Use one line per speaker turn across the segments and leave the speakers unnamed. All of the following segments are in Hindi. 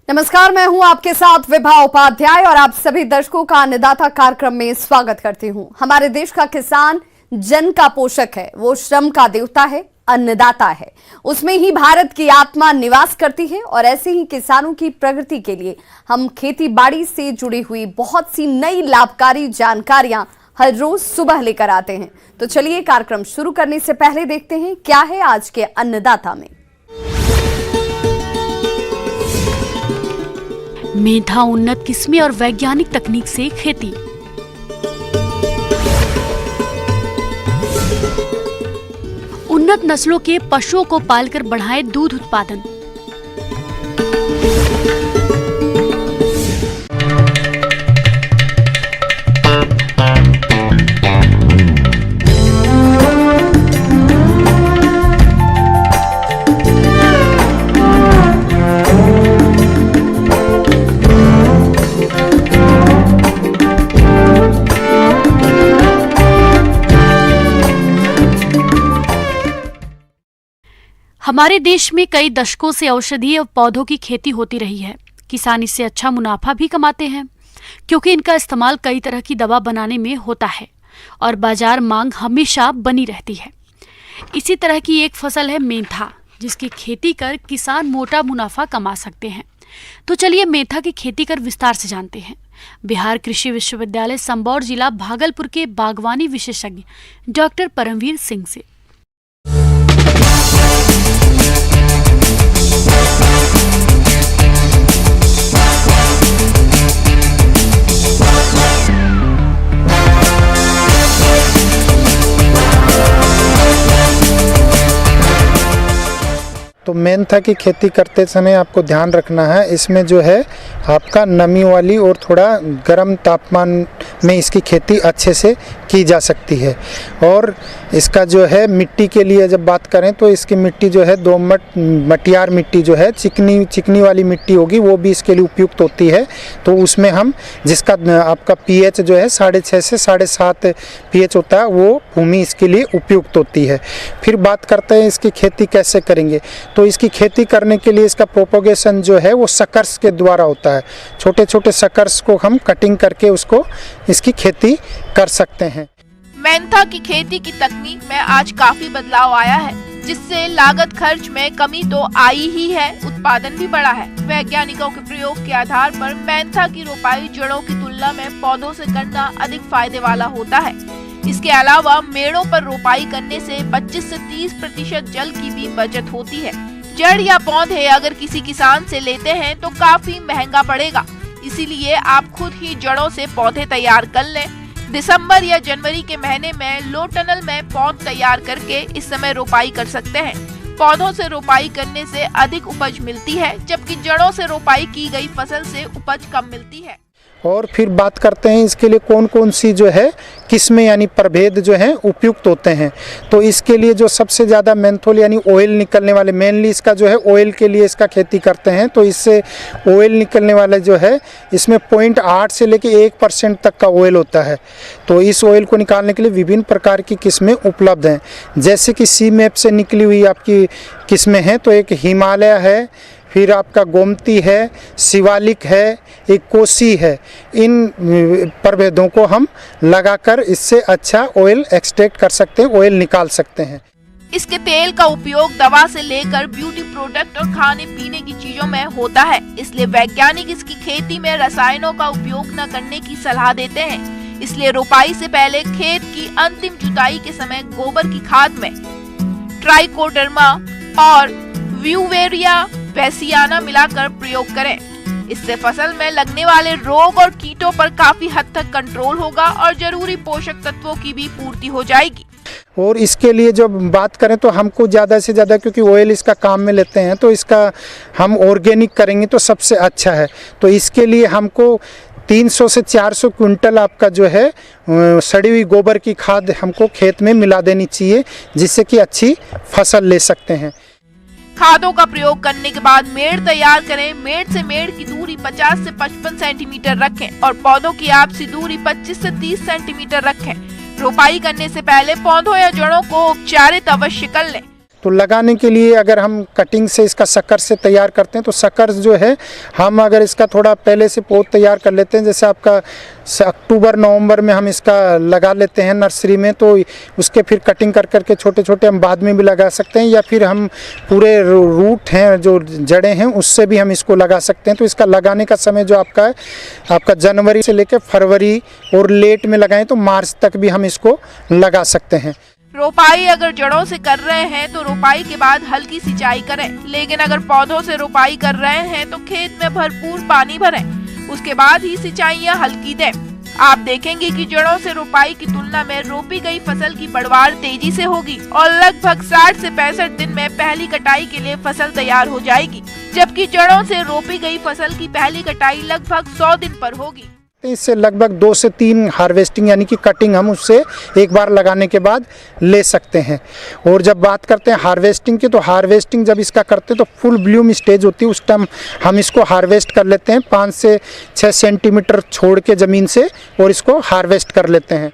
नमस्कार, मैं हूं आपके साथ विभा उपाध्याय और आप सभी दर्शकों का अन्नदाता कार्यक्रम में स्वागत करती हूं। हमारे देश का किसान जन का पोषक है, वो श्रम का देवता है, अन्नदाता है। उसमें ही भारत की आत्मा निवास करती है और ऐसे ही किसानों की प्रगति के लिए हम खेती बाड़ी से जुड़ी हुई बहुत सी नई लाभकारी जानकारियां हर रोज सुबह लेकर आते हैं। तो चलिए कार्यक्रम शुरू करने से पहले देखते हैं क्या है आज के अन्नदाता में।
मेधा उन्नत किस्में और वैज्ञानिक तकनीक से खेती। उन्नत नस्लों के पशुओं को पालकर बढ़ाएं दूध उत्पादन। हमारे देश में कई दशकों से औषधीय पौधों की खेती होती रही है। किसान इससे अच्छा मुनाफा भी कमाते हैं क्योंकि इनका इस्तेमाल कई तरह की दवा बनाने में होता है और बाजार मांग हमेशा बनी रहती है। इसी तरह की एक फसल है मेंथा, जिसकी खेती कर किसान मोटा मुनाफा कमा सकते हैं। तो चलिए मेंथा की खेती कर विस्तार से जानते हैं बिहार कृषि विश्वविद्यालय संबौर जिला भागलपुर के बागवानी विशेषज्ञ डॉक्टर परमवीर सिंह से।
तो मेंथा की खेती करते समय आपको ध्यान रखना है, इसमें जो है आपका नमी वाली और थोड़ा गर्म तापमान में इसकी खेती अच्छे से की जा सकती है। और इसका जो है मिट्टी के लिए जब बात करें तो इसकी मिट्टी जो है दोमट मटियार मिट्टी जो है चिकनी वाली मिट्टी होगी, वो भी इसके लिए उपयुक्त होती है। तो उसमें हम जिसका आपका पीएच जो है 6.5 से 7.5 पीएच होता है, वो भूमि इसके लिए उपयुक्त होती है। फिर बात करते हैं इसकी खेती कैसे करेंगे। तो इसकी खेती करने के लिए इसका प्रोपोगेशन जो है वो सकर्स के द्वारा होता है। छोटे छोटे सकर्स को हम कटिंग करके उसको इसकी खेती कर सकते हैं।
मेंथा की खेती की तकनीक में आज काफी बदलाव आया है, जिससे लागत खर्च में कमी तो आई ही है, उत्पादन भी बढ़ा है। वैज्ञानिकों के प्रयोग के आधार पर मेंथा की रोपाई जड़ों की तुलना में पौधों से करना अधिक फायदे वाला होता है। इसके अलावा मेड़ों पर रोपाई करने से 25 से 30% जल की भी बचत होती है। जड़ या पौधे अगर किसी किसान से लेते हैं तो काफी महंगा पड़ेगा, इसीलिए आप खुद ही जड़ों से पौधे तैयार कर लें। दिसंबर या जनवरी के महीने में लो टनल में पौध तैयार करके इस समय रोपाई कर सकते हैं। पौधों से रोपाई करने से अधिक उपज मिलती है, जबकि जड़ों से रोपाई की गई फसल से उपज कम मिलती है।
और फिर बात करते हैं इसके लिए कौन कौन सी जो है किस्में यानी प्रभेद जो हैं उपयुक्त होते हैं। तो इसके लिए जो सबसे ज़्यादा मेंथोल यानी ऑयल निकलने वाले, मेनली इसका जो है ऑयल के लिए इसका खेती करते हैं। तो इससे ऑयल निकलने वाले जो है इसमें 0.8 से लेके 1% तक का ऑयल होता है। तो इस ऑयल को निकालने के लिए विभिन्न प्रकार की किस्में उपलब्ध हैं, जैसे कि सी मैप से निकली हुई आपकी किस्में हैं। तो एक हिमालय है, फिर आपका गोमती है, शिवालिक है, एक कोसी है। इन प्रभेदों को हम लगाकर इससे अच्छा ऑयल एक्सट्रैक्ट कर सकते हैं, ऑयल निकाल सकते हैं।
इसके तेल का उपयोग दवा से लेकर ब्यूटी प्रोडक्ट और खाने पीने की चीजों में होता है, इसलिए वैज्ञानिक इसकी खेती में रसायनों का उपयोग न करने की सलाह देते हैं। इसलिए रोपाई से पहले खेत की अंतिम जुताई के समय गोबर की खाद में ट्राइकोडर्मा और व्यूवेरिया बेसियाना मिलाकर प्रयोग करें। इससे फसल में लगने वाले रोग और कीटों पर काफी हद तक कंट्रोल होगा और जरूरी पोषक तत्वों की भी पूर्ति हो जाएगी।
और इसके लिए जब बात करें तो हमको ज़्यादा से ज़्यादा, क्योंकि ऑयल इसका काम में लेते हैं, तो इसका हम ऑर्गेनिक करेंगे तो सबसे अच्छा है। तो इसके लिए हमको 300 से 400 क्विंटल आपका जो है सड़ी हुई गोबर की खाद हमको खेत में मिला देनी चाहिए, जिससे कि अच्छी फसल ले सकते हैं।
खादों का प्रयोग करने के बाद मेड़ तैयार करें। मेड़ से मेड़ की दूरी 50 से 55 सेंटीमीटर रखें और पौधों की आपसी दूरी 25 से 30 सेंटीमीटर रखें। रोपाई करने से पहले पौधों या जड़ों को उपचारित अवश्य कर लें।
तो लगाने के लिए अगर हम कटिंग से इसका शक्कर से तैयार करते हैं तो शक्कर जो है हम अगर इसका थोड़ा पहले से पौध तैयार कर लेते हैं, जैसे आपका अक्टूबर नवंबर में हम इसका लगा लेते हैं नर्सरी में, तो उसके फिर कटिंग कर करके छोटे छोटे हम बाद में भी लगा सकते हैं, या फिर हम पूरे रूट हैं जो जड़ें हैं उससे भी हम इसको लगा सकते हैं। तो इसका लगाने का समय जो आपका है, आपका जनवरी से लेकर फरवरी और लेट में लगाएं तो मार्च तक भी हम इसको लगा सकते हैं।
रोपाई अगर जड़ों से कर रहे हैं तो रोपाई के बाद हल्की सिंचाई करें, लेकिन अगर पौधों से रोपाई कर रहे हैं तो खेत में भरपूर पानी भरें, उसके बाद ही सिंचाई या हल्की दें। आप देखेंगे कि जड़ों से रोपाई की तुलना में रोपी गई फसल की पैदावार तेजी से होगी और लगभग 60 से 65 दिन में पहली कटाई के लिए फसल तैयार हो जाएगी, जबकि जड़ों से रोपी गई फसल की पहली कटाई लगभग 100 दिन पर होगी।
इससे लगभग 2 से 3 हार्वेस्टिंग यानी कि कटिंग हम उससे एक बार लगाने के बाद ले सकते हैं। और जब बात करते हैं हार्वेस्टिंग की, तो हार्वेस्टिंग जब इसका करते हैं तो फुल ब्लूम स्टेज होती है, उस टाइम हम इसको हार्वेस्ट कर लेते हैं 5 से 6 सेंटीमीटर छोड़ के ज़मीन से, और इसको हार्वेस्ट कर लेते हैं।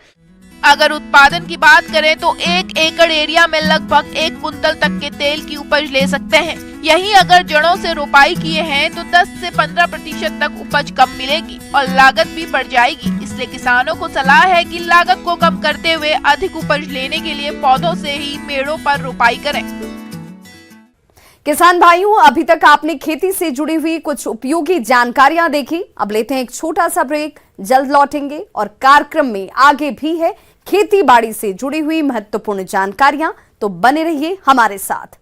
अगर उत्पादन की बात करें तो 1 एकड़ एरिया में लगभग 1 कुंतल तक के तेल की उपज ले सकते हैं। यहीं अगर जड़ों से रोपाई किए हैं तो 10 से 15% तक उपज कम मिलेगी और लागत भी बढ़ जाएगी। इसलिए किसानों को सलाह है कि लागत को कम करते हुए अधिक उपज लेने के लिए पौधों से ही मेड़ों पर रोपाई करें।
किसान भाइयों, अभी तक आपने खेती से जुड़ी हुई कुछ उपयोगी जानकारियां देखी। अब लेते हैं एक छोटा सा ब्रेक, जल्द लौटेंगे और कार्यक्रम में आगे भी है खेती बाड़ी से जुड़ी हुई महत्वपूर्ण जानकारियां, तो बने रहिए हमारे साथ।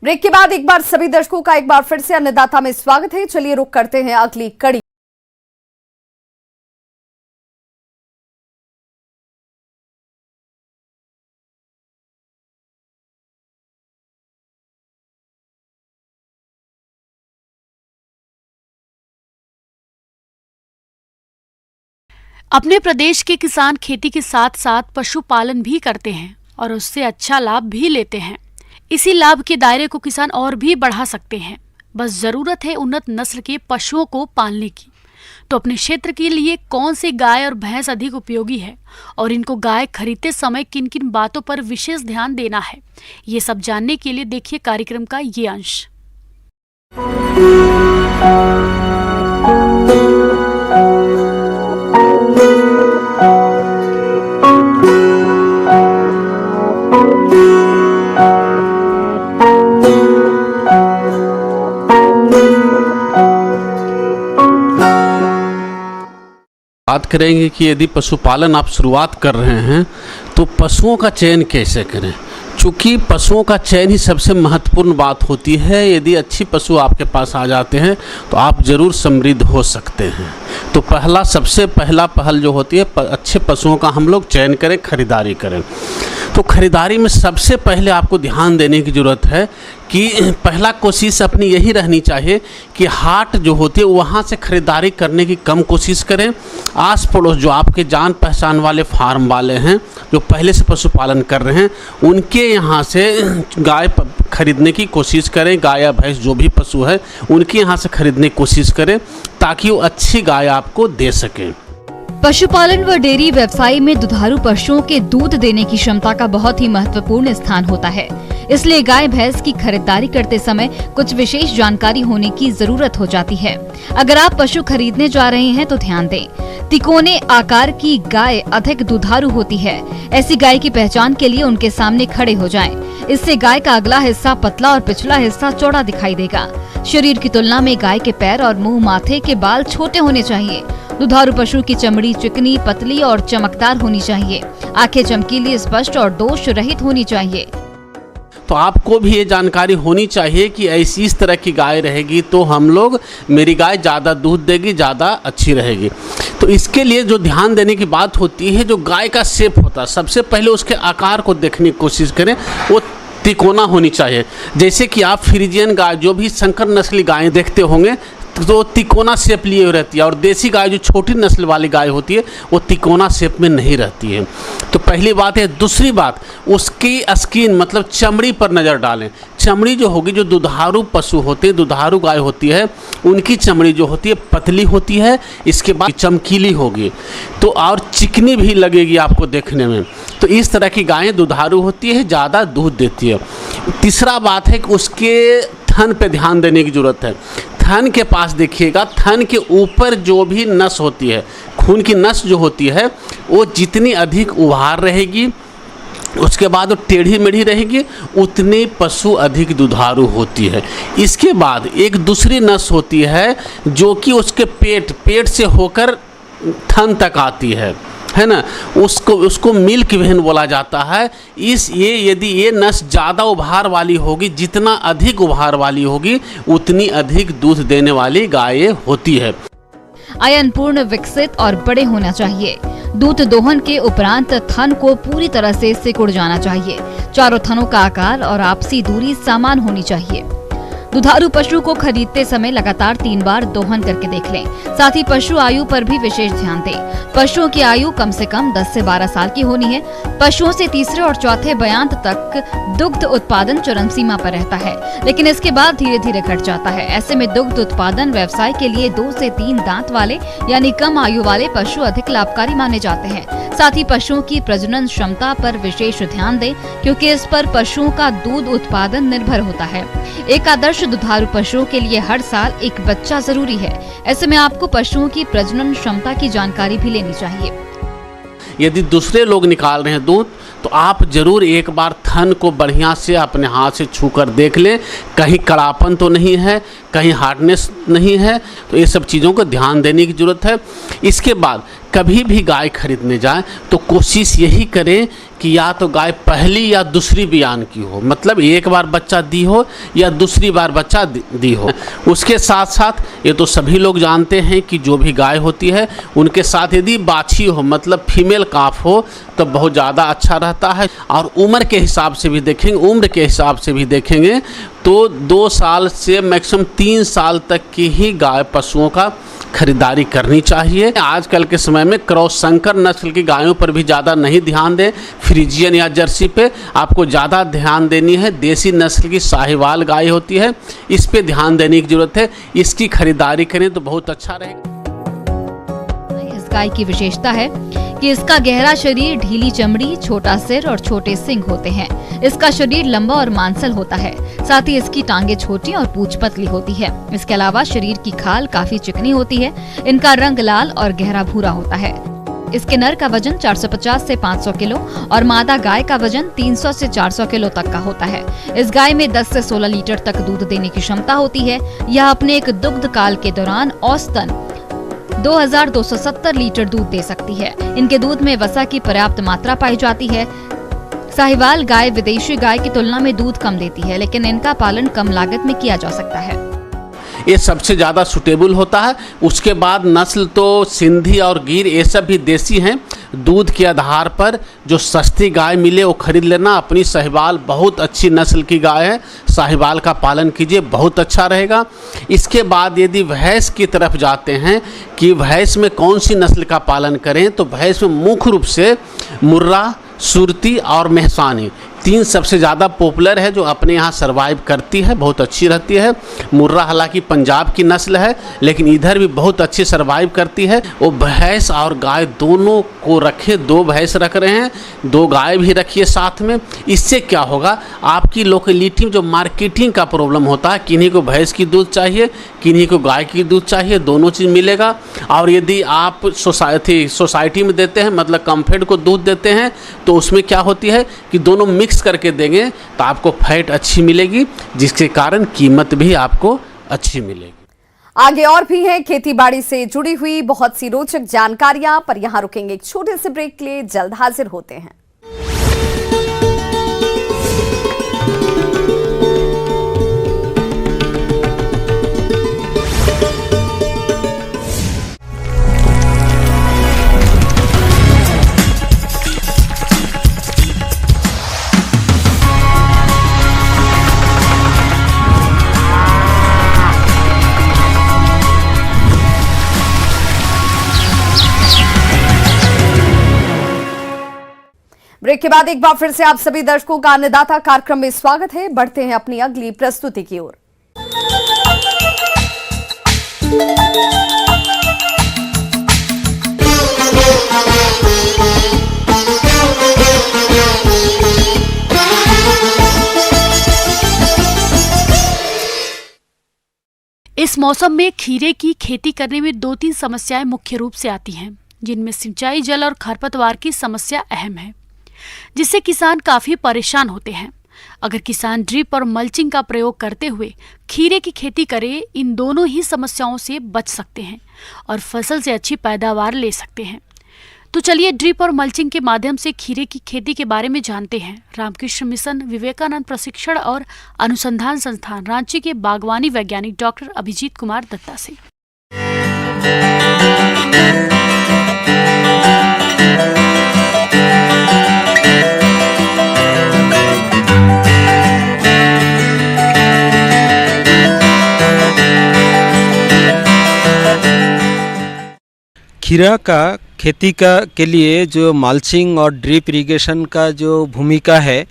ब्रेक के बाद एक बार सभी दर्शकों का एक बार फिर से अन्नदाता में स्वागत है। चलिए रुक करते हैं अगली कड़ी।
अपने प्रदेश के किसान खेती के साथ साथ पशुपालन भी करते हैं और उससे अच्छा लाभ भी लेते हैं। इसी लाभ के दायरे को किसान और भी बढ़ा सकते हैं। बस जरूरत है उन्नत नस्ल के पशुओं को पालने की। तो अपने क्षेत्र के लिए कौन सी गाय और भैंस अधिक उपयोगी है और इनको गाय खरीदते समय किन किन बातों पर विशेष ध्यान देना है, ये सब जानने के लिए देखिए कार्यक्रम का ये अंश।
बात करेंगे कि यदि पशुपालन आप शुरुआत कर रहे हैं तो पशुओं का चयन कैसे करें, चूँकि पशुओं का चयन ही सबसे महत्वपूर्ण बात होती है। यदि अच्छी पशु आपके पास आ जाते हैं तो आप ज़रूर समृद्ध हो सकते हैं। तो सबसे पहला पहल जो होती है, अच्छे पशुओं का हम लोग चयन करें, खरीदारी करें। तो खरीदारी में सबसे पहले आपको ध्यान देने की ज़रूरत है कि पहला कोशिश अपनी यही रहनी चाहिए कि हाट जो होती है वहाँ से ख़रीदारी करने की कम कोशिश करें। आस पड़ोस जो आपके जान पहचान वाले फार्म वाले हैं, जो पहले से पशुपालन कर रहे हैं, उनके यहाँ से गाय खरीदने की कोशिश करें। गाय या भैंस जो भी पशु है उनके यहाँ से खरीदने की कोशिश करें ताकि वो अच्छी गाय आपको दे सकें।
पशुपालन व डेयरी व्यवसाय में दुधारू पशुओं के दूध देने की क्षमता का बहुत ही महत्वपूर्ण स्थान होता है। इसलिए गाय भैंस की खरीदारी करते समय कुछ विशेष जानकारी होने की जरूरत हो जाती है। अगर आप पशु खरीदने जा रहे हैं तो ध्यान दें, तिकोने आकार की गाय अधिक दुधारू होती है। ऐसी गाय की पहचान के लिए उनके सामने खड़े हो जाएं। इससे गाय का अगला हिस्सा पतला और पिछला हिस्सा चौड़ा दिखाई देगा। शरीर की तुलना में गाय के पैर और मुंह, माथे के बाल छोटे होने चाहिए। दुधारू पशु की चमड़ी चिकनी, पतली और चमकदार होनी चाहिए। आंखें चमकीली, स्पष्ट और दोष रहित होनी चाहिए।
तो आपको भी ये जानकारी होनी चाहिए कि ऐसी इस तरह की गाय रहेगी तो मेरी गाय ज़्यादा दूध देगी, ज़्यादा अच्छी रहेगी। तो इसके लिए जो ध्यान देने की बात होती है, जो गाय का शेप होता है, सबसे पहले उसके आकार को देखने की कोशिश करें। वो तिकोना होनी चाहिए। जैसे कि आप फ्रीजियन गाय, जो भी संकर नस्ली गायें देखते होंगे तो तिकोना शेप लिए हुए रहती है, और देसी गाय जो छोटी नस्ल वाली गाय होती है वो तिकोना शेप में नहीं रहती है। तो पहली बात है। दूसरी बात, उसकी स्किन मतलब चमड़ी पर नज़र डालें। चमड़ी जो होगी, जो दुधारू पशु होते हैं, दुधारू गाय होती है, उनकी चमड़ी जो होती है पतली होती है, इसके बाद चमकीली होगी तो और चिकनी भी लगेगी आपको देखने में। तो इस तरह की गायें दुधारू होती है, ज़्यादा दूध देती है। तीसरा बात है कि उसके थन पे ध्यान देने की ज़रूरत है। थन के पास देखिएगा, थन के ऊपर जो भी नस होती है, खून की नस जो होती है, वो जितनी अधिक उभार रहेगी, उसके बाद वो टेढ़ी मेढ़ी रहेगी, उतनी पशु अधिक दुधारू होती है। इसके बाद एक दूसरी नस होती है जो कि उसके पेट से होकर थन तक आती है ना, उसको मिल्क वेन बोला जाता है। यदि ये नस ज़्यादा उभार वाली होगी, जितना अधिक उभार वाली होगी उतनी अधिक दूध देने वाली गाय होती है।
आयन पूर्ण, विकसित और बड़े होना चाहिए। दूध दोहन के उपरांत थन को पूरी तरह से सिकुड़ जाना चाहिए। चारों थनों का आकार और आपसी दूरी समान होनी चाहिए। दुधारू पशु को खरीदते समय लगातार 3 बार दोहन करके देख लें। साथ ही पशु आयु पर भी विशेष ध्यान दें। पशुओं की आयु कम से कम 10 से 12 साल की होनी है। पशुओं से तीसरे और चौथे बयांत तक दुग्ध उत्पादन चरम सीमा पर रहता है, लेकिन इसके बाद धीरे धीरे घट जाता है। ऐसे में दुग्ध उत्पादन व्यवसाय के लिए 2 से 3 दांत वाले यानी कम आयु वाले पशु अधिक लाभकारी माने जाते हैं। साथ ही पशुओं की प्रजनन क्षमता पर विशेष ध्यान दें, क्योंकि इस पर पशुओं का दूध उत्पादन निर्भर होता है। एक आदर्श दुधारू पशुओं के लिए हर साल एक बच्चा जरूरी है। ऐसे में आपको पशुओं की प्रजनन क्षमता की जानकारी भी लेनी चाहिए।
यदि दूसरे लोग निकाल रहे हैं दूध तो आप जरूर एक बार थन को बढ़िया से अपने हाथ से छूकर देख लें, कहीं कड़ापन तो नहीं है, कहीं हार्डनेस नहीं है। तो ये सब चीज़ों को ध्यान देने की ज़रूरत है। इसके बाद कभी भी गाय खरीदने जाएं तो कोशिश यही करें कि या तो गाय पहली या दूसरी बियान की हो, मतलब एक बार बच्चा दी हो या दूसरी बार बच्चा दी हो। उसके साथ साथ ये तो सभी लोग जानते हैं कि जो भी गाय होती है उनके साथ यदि बाछी हो, मतलब फीमेल काफ हो, तो बहुत ज़्यादा अच्छा रहता है। और उम्र के हिसाब से भी देखेंगे तो 2 साल से मैक्सिमम 3 साल तक की ही गाय पशुओं का खरीदारी करनी चाहिए। आजकल के समय में क्रॉस संकर नस्ल की गायों पर भी ज़्यादा नहीं ध्यान दें, फ्रीजियन या जर्सी पे आपको ज़्यादा ध्यान देनी है। देसी नस्ल की साहिवाल गाय होती है, इस पे ध्यान देने की ज़रूरत है। इसकी खरीदारी करें तो बहुत अच्छा रहेगा।
इस गाय की विशेषता है कि इसका गहरा शरीर, ढीली चमड़ी, छोटा सिर और छोटे सींग होते हैं। इसका शरीर लंबा और मांसल होता है। साथ ही इसकी टांगे छोटी और पूंछ पतली होती है। इसके अलावा शरीर की खाल काफी चिकनी होती है। इनका रंग लाल और गहरा भूरा होता है। इसके नर का वजन 450 से 500 किलो और मादा गाय का वजन 300 से 400 किलो तक का होता है। इस गाय में 10 से 16 लीटर तक दूध देने की क्षमता होती है। यह अपने एक दुग्ध काल के दौरान औसतन 2270 लीटर दूध दे सकती है। इनके दूध में वसा की पर्याप्त मात्रा पाई जाती है। साहिवाल गाय विदेशी गाय की तुलना में दूध कम देती है, लेकिन इनका पालन कम लागत में किया जा सकता है।
ये सबसे ज़्यादा सूटेबल होता है। उसके बाद नस्ल तो सिंधी और गिर ये सब भी देसी हैं। दूध के आधार पर जो सस्ती गाय मिले वो खरीद लेना। अपनी साहिवाल बहुत अच्छी नस्ल की गाय है, साहिवाल का पालन कीजिए, बहुत अच्छा रहेगा। इसके बाद यदि भैंस की तरफ जाते हैं कि भैंस में कौन सी नस्ल का पालन करें, तो भैंस में मुख्य रूप से मुर्रा, सुरती और मेहसानी 3 सबसे ज़्यादा पॉपुलर है, जो अपने यहाँ सरवाइव करती है, बहुत अच्छी रहती है। मुर्रा हालांकि पंजाब की नस्ल है, लेकिन इधर भी बहुत अच्छी सरवाइव करती है। वो भैंस और गाय दोनों को रखें। 2 भैंस रख रहे हैं, 2 गाय भी रखिए साथ में। इससे क्या होगा, आपकी लोकेलिटी में जो मार्केटिंग का प्रॉब्लम होता है, किन्हीं को भैंस की दूध चाहिए, किन्हीं को गाय की दूध चाहिए, दोनों चीज़ मिलेगा। और यदि आप सोसाइटी में देते हैं, मतलब कम्फर्ट को दूध देते हैं, तो उसमें क्या होती है कि दोनों मिक्स करके देंगे तो आपको फैट अच्छी मिलेगी, जिसके कारण कीमत भी आपको अच्छी मिलेगी।
आगे और भी है खेती बाड़ी से जुड़ी हुई बहुत सी रोचक जानकारियां, पर यहां रुकेंगे एक छोटे से ब्रेक के लिए। जल्द हाजिर होते हैं। ब्रेक के बाद एक बार फिर से आप सभी दर्शकों का अन्नदाता कार्यक्रम में स्वागत है। बढ़ते हैं अपनी अगली प्रस्तुति की ओर।
इस मौसम में खीरे की खेती करने में 2-3 समस्याएं मुख्य रूप से आती हैं, जिनमें सिंचाई जल और खरपतवार की समस्या अहम है, जिससे किसान काफी परेशान होते हैं। अगर किसान ड्रिप और मल्चिंग का प्रयोग करते हुए खीरे की खेती करे, इन दोनों ही समस्याओं से बच सकते हैं और फसल से अच्छी पैदावार ले सकते हैं। तो चलिए ड्रिप और मल्चिंग के माध्यम से खीरे की खेती के बारे में जानते हैं रामकृष्ण मिशन विवेकानंद प्रशिक्षण और अनुसंधान संस्थान रांची के बागवानी वैज्ञानिक डॉक्टर अभिजीत कुमार दत्ता से।
खीरा का खेती के लिए जो मल्चिंग और ड्रिप इरिगेशन का जो भूमिका है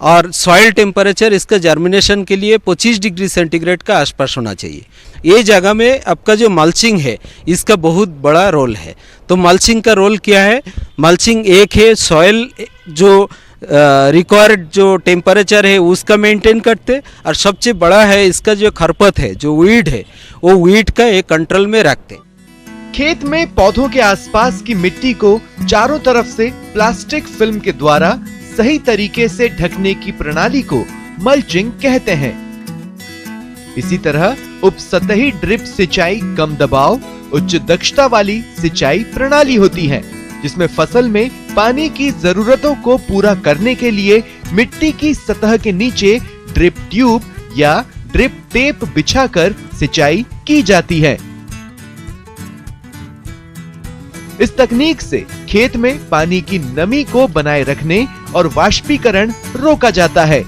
और सॉइल टेम्परेचर इसका जर्मिनेशन के लिए 25 डिग्री सेंटीग्रेड का आसपास होना चाहिए। ये जगह में आपका जो मल्चिंग है इसका बहुत बड़ा रोल है। तो मल्चिंग का रोल क्या है? मल्चिंग एक है सॉइल जो रिक्वायर्ड जो टेम्परेचर है उसका मेंटेन करते, और सबसे बड़ा है इसका जो खरपत है, जो वीड है, वो वीड का एक कंट्रोल में रखते।
खेत में पौधों के आसपास की मिट्टी को चारों तरफ से प्लास्टिक फिल्म के द्वारा सही तरीके से ढकने की प्रणाली को मल्चिंग कहते हैं। इसी तरह उपसतही ड्रिप सिंचाई कम दबाव उच्च दक्षता वाली सिंचाई प्रणाली होती है, जिसमें फसल में पानी की जरूरतों को पूरा करने के लिए मिट्टी की सतह के नीचे ड्रिप ट्यूब या ड्रिप टेप बिछाकर सिंचाई की जाती है। इस तकनीक से खेत में पानी की नमी को बनाए रखने और वाष्पीकरण रोका जाता है।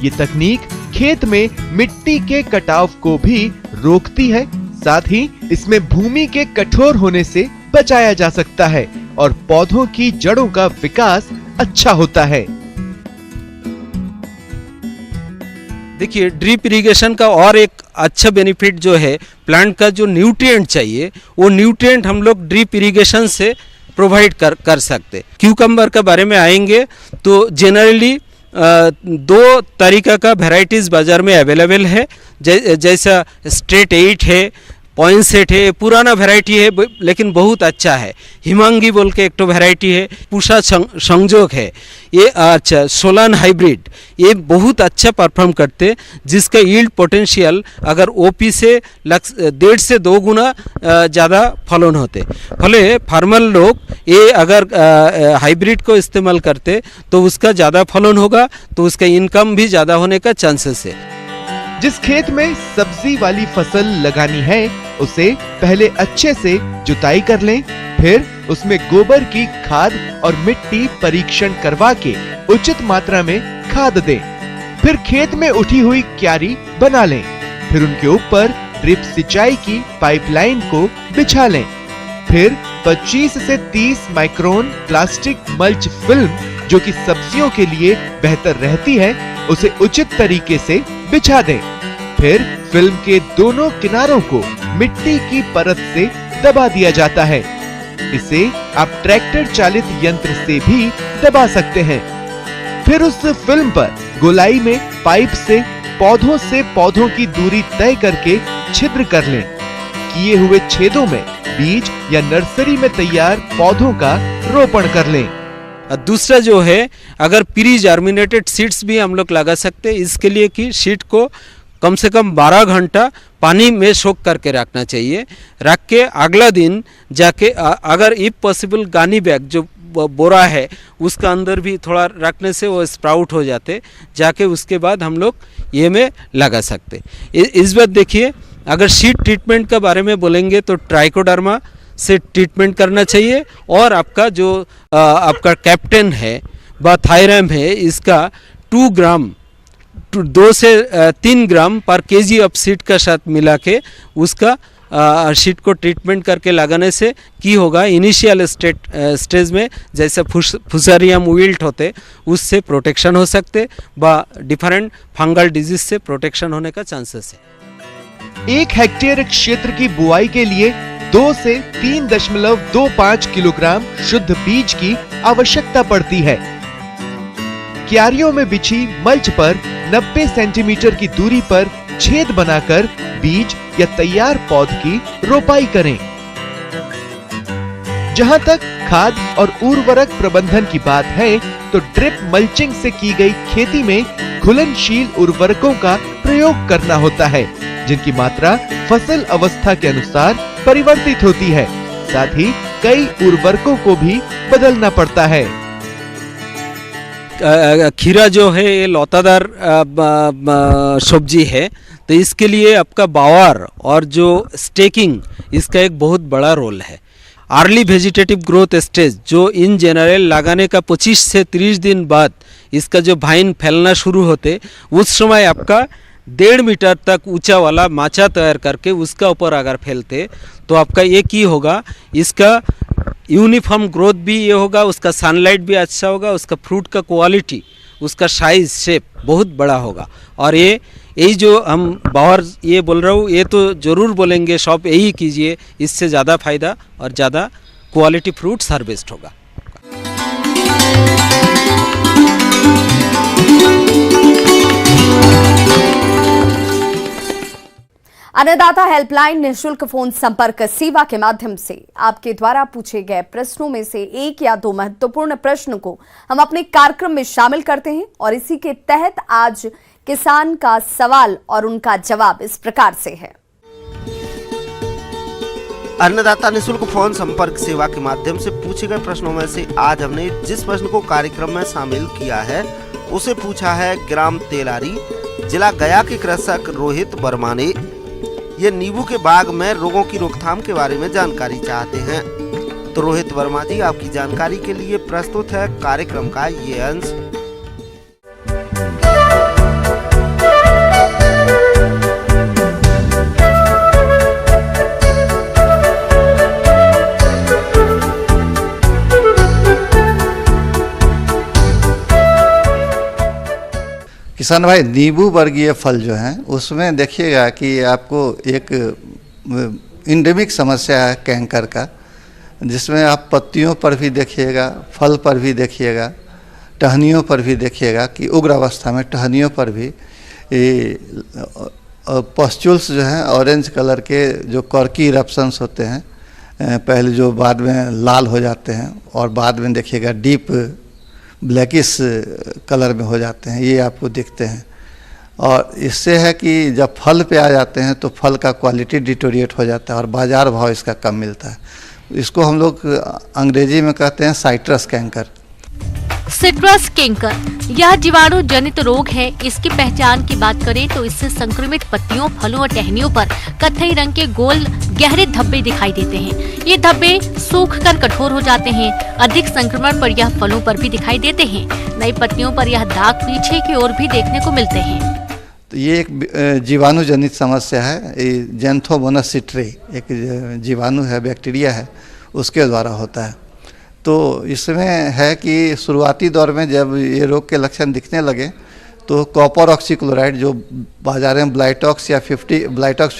ये तकनीक खेत में मिट्टी के कटाव को भी रोकती है, साथ ही इसमें भूमि के कठोर होने से बचाया जा सकता है और पौधों की जड़ों का विकास अच्छा होता है।
देखिए ड्रिप इरिगेशन का और एक अच्छा बेनिफिट जो है, प्लांट का जो न्यूट्रिएंट चाहिए वो न्यूट्रिएंट हम लोग ड्रिप इरिगेशन से प्रोवाइड कर सकते। क्यूकम्बर के बारे में आएंगे तो जनरली 2 तरीका का वैरायटीज बाजार में अवेलेबल है, जैसा स्ट्रेट 8 है, पॉइंट सेट है, पुराना वैरायटी है लेकिन बहुत अच्छा है। हिमांगी बोल के एक तो वैरायटी है, पूषा संजोग है, ये अच्छा सोलान हाइब्रिड, ये बहुत अच्छा परफॉर्म करते, जिसका यील्ड पोटेंशियल अगर ओपी से 1.5 से 2 गुना ज़्यादा फलन होते। फले फार्मर लोग ये अगर हाइब्रिड को इस्तेमाल करते तो उसका ज़्यादा फलन होगा, तो उसका इनकम भी ज़्यादा होने का चांसेस है।
जिस खेत में सब्जी वाली फसल लगानी है उसे पहले अच्छे से जुताई कर लें, फिर उसमें गोबर की खाद और मिट्टी परीक्षण करवा के उचित मात्रा में खाद दें। फिर खेत में उठी हुई क्यारी बना लें, फिर उनके ऊपर ड्रिप सिंचाई की पाइपलाइन को बिछा लें। फिर 25 से 30 माइक्रोन प्लास्टिक मल्च फिल्म जो कि सब्जियों के लिए बेहतर रहती है, उसे उचित तरीके से बिछा दें। फिर फिल्म के दोनों किनारों को मिट्टी की परत से दबा दिया जाता है। इसे आप ट्रैक्टर चालित यंत्र से भी दबा सकते हैं। फिर उस फिल्म पर गोलाई में पाइप से पौधों की दूरी तय करके छिद्र कर लें। किए हुए छेदों में बीज या नर्सरी में तैयार पौधों का रोपण कर लें।
दूसरा जो है, अगर प्री जर्मिनेटेड सीड्स भी हम लोग लगा सकते हैं, इसके लिए कि सीड को कम से कम 12 घंटा पानी में सोख करके रखना चाहिए। रख के अगला दिन जाके अगर इफ पॉसिबल गानी बैग जो बोरा है उसका अंदर भी थोड़ा रखने से वो स्प्राउट हो जाते, जाके उसके बाद हम लोग ये में लगा सकते। इस बात देखिए, अगर सीड ट्रीटमेंट के बारे में बोलेंगे तो ट्राइकोडर्मा से ट्रीटमेंट करना चाहिए, और आपका जो आपका कैप्टन है व थायराम है, इसका 2 से 3 ग्राम पर केजी ऑफ सीड का साथ मिला के उसका शीट को ट्रीटमेंट करके लगाने से की होगा इनिशियल स्टेज में जैसे फुसारियम विल्ट होते उससे प्रोटेक्शन हो सकते व डिफरेंट फंगल डिजीज से प्रोटेक्शन होने का चांसेस है।
1 हेक्टेयर क्षेत्र की बुआई के लिए 2 से 3.25 किलोग्राम शुद्ध बीज की आवश्यकता पड़ती है। क्यारियों में बिछी मल्च पर 90 सेंटीमीटर की दूरी पर छेद बनाकर बीज या तैयार पौध की रोपाई करें। जहां तक खाद और उर्वरक प्रबंधन की बात है तो ड्रिप मल्चिंग से की गई खेती में घुलनशील उर्वरकों का प्रयोग करना होता है, जिनकी मात्रा फसल अवस्था के अनुसार परिवर्तित होती है। साथ ही कई उर्वरकों को भी बदलना पड़ता है।
खीरा जो है ये लौतादार सब्जी है, तो इसके लिए आपका बावर और जो स्टेकिंग इसका एक बहुत बड़ा रोल है। अर्ली वेजिटेटिव ग्रोथ स्टेज जो इन जनरल लगाने का 25 से 30 दिन बाद इसका जो वाइन फैलना शुरू होते उस समय आपका 1.5 मीटर तक ऊंचा वाला माचा तैयार करके उसका ऊपर अगर फैलते तो आपका एक ही होगा, इसका यूनिफॉर्म ग्रोथ भी ये होगा, उसका सनलाइट भी अच्छा होगा, उसका फ्रूट का क्वालिटी, उसका साइज शेप बहुत बड़ा होगा। और यही जो हम बाहर ये बोल रहा हूँ ये तो ज़रूर बोलेंगे शॉप यही कीजिए, इससे ज़्यादा फायदा और ज़्यादा क्वालिटी फ्रूट्स हार्वेस्ट होगा।
अन्नदाता हेल्पलाइन निःशुल्क फोन संपर्क सेवा के माध्यम से आपके द्वारा पूछे गए प्रश्नों में से 1 या 2 महत्वपूर्ण प्रश्न को हम अपने कार्यक्रम में शामिल करते हैं और इसी के तहत आज किसान का सवाल और उनका जवाब इस प्रकार से है।
अन्नदाता निःशुल्क फोन संपर्क सेवा के माध्यम से पूछे गए प्रश्नों में से आज हमने जिस प्रश्न को कार्यक्रम में शामिल किया है उसे पूछा है ग्राम तेलारी, जिला गया के कृषक रोहित वर्मा ने। ये नींबू के बाग में रोगों की रोकथाम के बारे में जानकारी चाहते हैं। तो रोहित वर्मा जी, आपकी जानकारी के लिए प्रस्तुत है कार्यक्रम का ये अंश।
किसान भाई, नींबू वर्गीय फल जो हैं उसमें देखिएगा कि आपको एक इंडेमिक समस्या है कैंकर का, जिसमें आप पत्तियों पर भी देखिएगा, फल पर भी देखिएगा, टहनियों पर भी देखिएगा कि उग्र अवस्था में टहनियों पर भी पस्चुल्स जो हैं ऑरेंज कलर के जो कॉर्की इरप्शंस होते हैं, पहले जो बाद में लाल हो जाते हैं और बाद में देखिएगा डीप ब्लैकिश कलर में हो जाते हैं, ये आपको दिखते हैं। और इससे है कि जब फल पे आ जाते हैं तो फल का क्वालिटी डिटोरिएट हो जाता है और बाज़ार भाव इसका कम मिलता है। इसको हम लोग अंग्रेजी में कहते हैं साइट्रस कैंकर।
सिट्रस कैंकर यह जीवाणु जनित रोग है। इसकी पहचान की बात करें तो इससे संक्रमित पत्तियों, फलों और टहनियों पर कत्थई रंग के गोल गहरे धब्बे दिखाई देते हैं। ये धब्बे सूखकर कठोर हो जाते हैं। अधिक संक्रमण पर यह फलों पर भी दिखाई देते हैं। नई पत्तियों पर यह दाग पीछे की ओर भी देखने को मिलते हैं।
तो ये एक जीवाणु जनित समस्या है। जेंथोमोनास सिट्रे एक जीवाणु है, बैक्टीरिया है, उसके द्वारा होता है। तो इसमें है कि शुरुआती दौर में जब ये रोग के लक्षण दिखने लगे तो कॉपर ऑक्सीक्लोराइड जो बाजार में ब्लाइटॉक्स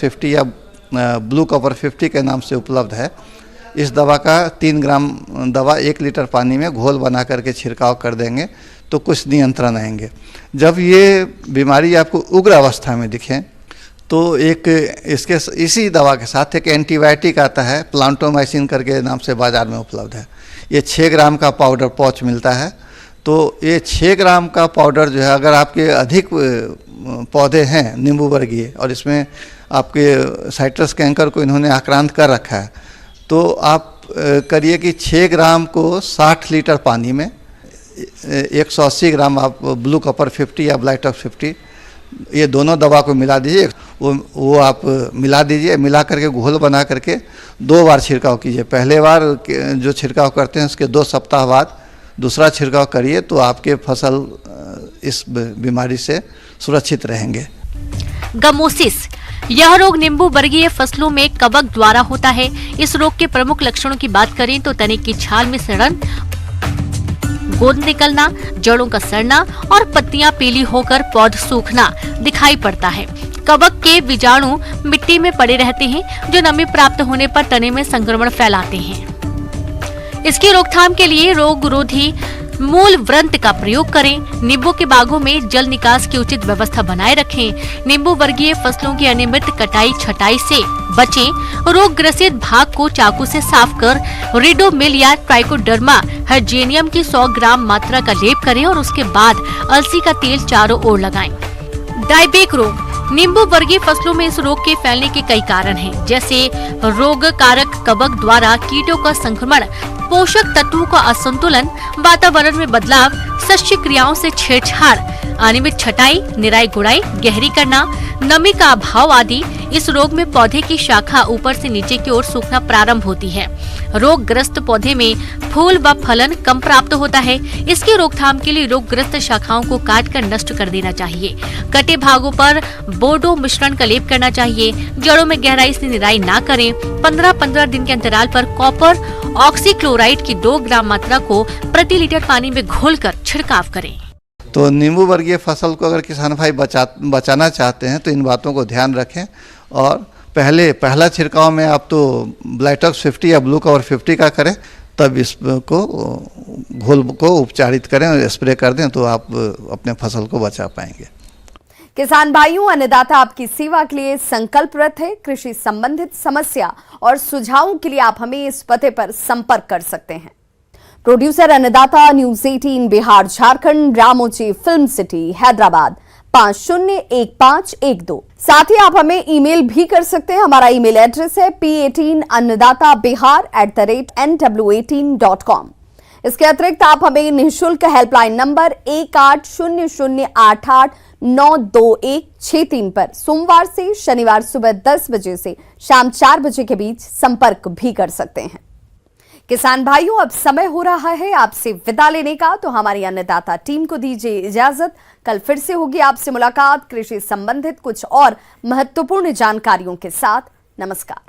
50 या ब्लू कॉपर 50 के नाम से उपलब्ध है, इस दवा का 3 ग्राम दवा 1 लीटर पानी में घोल बना करके छिड़काव कर देंगे तो कुछ नियंत्रण आएंगे। जब ये बीमारी आपको उग्र अवस्था में दिखे तो एक इसके इसी दवा के साथ एक एंटीबायोटिक आता है, प्लांटोमाइसिन करके नाम से बाज़ार में उपलब्ध है। ये 6 ग्राम का पाउडर पाउच मिलता है। तो ये 6 ग्राम का पाउडर जो है, अगर आपके अधिक पौधे हैं नींबू वर्गीय और इसमें आपके साइट्रस कैंकर को इन्होंने आक्रांत कर रखा है, तो आप करिए कि 6 ग्राम को 60 लीटर पानी में 180 ग्राम आप ब्लू कॉपर 50 या ब्लाइटॉक्स 50 ये दोनों दवा को मिला दीजिए। वो आप मिला दीजिए, मिला करके घोल बना करके 2 बार छिड़काव कीजिए। पहले बार जो छिड़काव करते हैं उसके 2 सप्ताह बाद दूसरा छिड़काव करिए तो आपके फसल इस बीमारी से सुरक्षित रहेंगे।
गमोसिस यह रोग नींबू वर्गीय फसलों में कवक द्वारा होता है। इस रोग के प्रमुख लक्षणों की बात करें तो तने की छाल में सड़न, गोंद निकलना, जड़ों का सड़ना और पत्तियां पीली होकर पौध सूखना दिखाई पड़ता है। कवक के बीजाणु मिट्टी में पड़े रहते हैं, जो नमी प्राप्त होने पर तने में संक्रमण फैलाते हैं। इसकी रोकथाम के लिए रोगरोधी मूल व्रंत का प्रयोग करें। नींबू के बागों में जल निकास की उचित व्यवस्था बनाए रखें। नींबू वर्गीय फसलों की अनियमित कटाई छटाई से बचें। रोग ग्रसित भाग को चाकू से साफ कर रिडोमिल या ट्राइकोडर्मा हर्जेनियम की 100 ग्राम मात्रा का लेप करें और उसके बाद अलसी का तेल चारों ओर लगाएं। डायबेक रोग। नींबू वर्गीय फसलों में इस रोग के फैलने के कई कारण हैं, जैसे रोग कारक कवक द्वारा कीटों का संक्रमण, पोषक तत्वों का असंतुलन, वातावरण में बदलाव, शस्य क्रियाओं से छेड़छाड़, अनियमित छटाई, निराई गुड़ाई, गहरी करना, नमी का अभाव आदि। इस रोग में पौधे की शाखा ऊपर से नीचे की ओर सूखना प्रारंभ होती है। रोग ग्रस्त पौधे में फूल व फलन कम प्राप्त होता है। इसकी रोकथाम के लिए रोगग्रस्त शाखाओं को काटकर नष्ट कर देना चाहिए। कटे भागों पर बोर्डो मिश्रण का लेप करना चाहिए। जड़ों में गहराई से निराई ना करें। 15-15 दिन के अंतराल पर कॉपर ऑक्सीक्लोराइड की 2 ग्राम मात्रा को प्रति लीटर पानी में घोलकर छिड़काव करें।
तो नींबू वर्गीय फसल को अगर किसान भाई बचाना चाहते हैं तो इन बातों को ध्यान रखें और पहला छिड़काव में आप तो ब्लाइटॉक्स 50 या ब्लू कवर 50 का करें, तब इसको घोल को उपचारित करें और स्प्रे कर दें तो आप अपने फसल को बचा पाएंगे।
किसान भाइयों, अन्नदाता आपकी सेवा के लिए संकल्परत है। कृषि संबंधित समस्या और सुझावों के लिए आप हमें इस पते पर संपर्क कर सकते हैं। Producer Annadata, news 18 Bihar Jharkhand, Ramoji film city Hyderabad 501512। साथ ही आप हमें ईमेल भी कर सकते हैं। हमारा ईमेल एड्रेस है p18annadatabihar@nw18.com। इसके अतिरिक्त आप हमें निःशुल्क हेल्पलाइन नंबर 180088922163 पर सोमवार से शनिवार सुबह 10 बजे से शाम 4 बजे के बीच संपर्क भी कर सकते हैं। किसान भाइयों, अब समय हो रहा है आपसे विदा लेने का, तो हमारी अन्नदाता टीम को दीजिए इजाजत। कल फिर से होगी आपसे मुलाकात कृषि संबंधित कुछ और महत्वपूर्ण जानकारियों के साथ। नमस्कार।